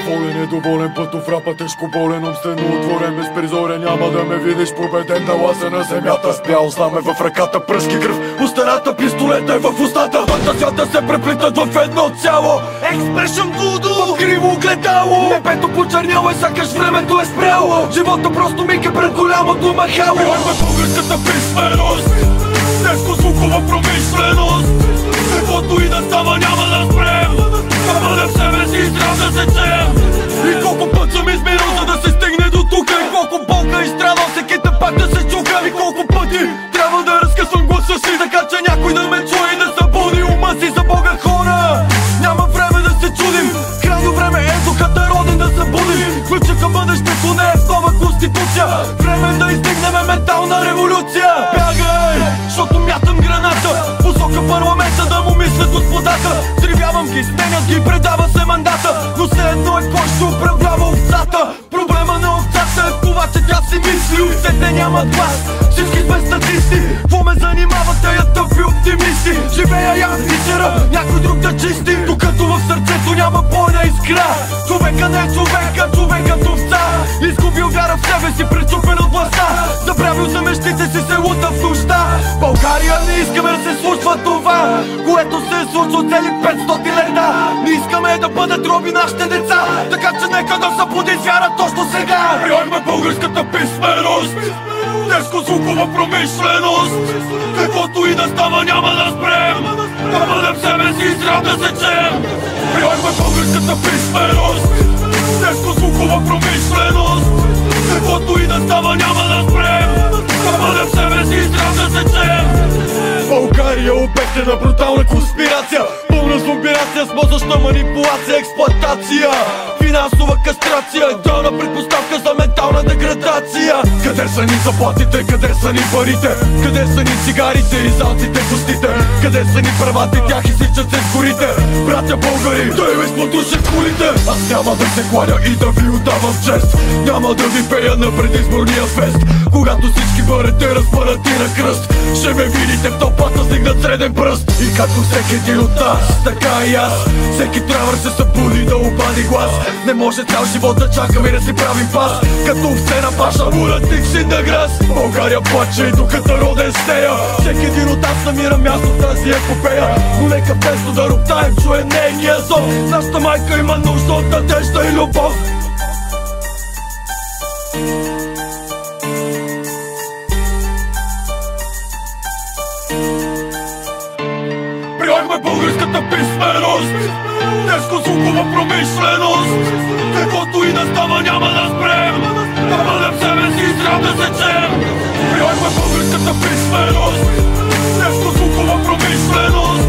Волен, недоволен, пътов рапа, тежко болен, умствено отворен, безпризорен, няма да ме видиш победен, да лазя на земята. С бяло знаме в ръката, пръски кръв, устарата, пистолета е в устата. Двата свята се преплитат в едно цяло. Експрешън вудо, в криво огледало. Небето почерняло, сякаш времето е спряло. Живота просто мига пред голямото махало. Прилагаме българската писменост, тежко-звукова промишленост. Каквото и да става, няма да спрем. Бъдем в себе си и трябва да се чем. И колко път съм изминал, за да се стигне до тука. И колко болка изстрадал, всеки да пак да се чука. И колко пъти трябва да разкъсвам гласа си, така че някой да ме чуе и да събуди ума си. За Бога, хора, няма време да се чудим. Крайно време е духата роден да събудим. Ключът към бъдещето не е в нова конституция. Време е да издигнем ментална революция. Бягай, защото мятам граната посока парламента, да му мислят господата. Взривявам ги, сменят ги, предава се мандата. Но все едно е кой ще управлява овцата. Проблема на овцата е в това, че тя си мисли. Овцете нямат глас, всички сме статисти. Какво ме занимава тая тъпи оптимисти? Живея я вечера, някой друг да чисти. Докато в сърцето няма бойна искра. Човека не е човека, човекът овца. Изгубил вяра в себе си, пречупен от властта. Забравил за мечтите си, се лута в нощта. България, не искаме да се случва това, което се е случило цели 500 лета. Не искаме да бъдат роби нашите деца, така че нека да събуди вяра точно сега. Прилагаме българската писменост, тежко-звукова промишленост. Каквото и да става, няма да спрем. Да бъдем в себе си и трябва да се чем. Прилагаме българската писменост, тежко-звукова промишленост. Каквото и да става, няма да спрем. Да бъдем в себе си и трябва да се чем. България обект е на брутална конспирация, пълна зомбирация с мозъчна манипулация, експлоатация, финансова кастрация, идеална предпоставка за ментална деградация. Къде са ни заплатите, къде са ни парите, къде са ни цигарите и залците в устите, къде са ни правата и тях изличат се с горите. Братя българи, да им изплатуше в колите. Аз няма да се хладя и да ви отдавам чест, няма да ви пея на предизборния фест. Когато всички бъдете разпънати на кръст, ще ме видите в тълпата стигнат среден пръст. И както всеки един от нас, така и аз, всеки трябва да се събуди да обади глас. Не може цял живот да чакаме и да си правим пас, като все на паша лунатик Синдаграс. България плаче и духата роден с нея. Всеки един от нас намира място в тази епопея, но нека вместо да роптаем чуе нейния зов. Нашата майка има нужда от надежда и любов. Прилагаме българската писменост, тежко-звукова промишленост. Каквото и да става, няма да спрем. Да бъдем в себе си и трябва да се чем. Прилагаме българската писменост, тежко-звукова промишленост.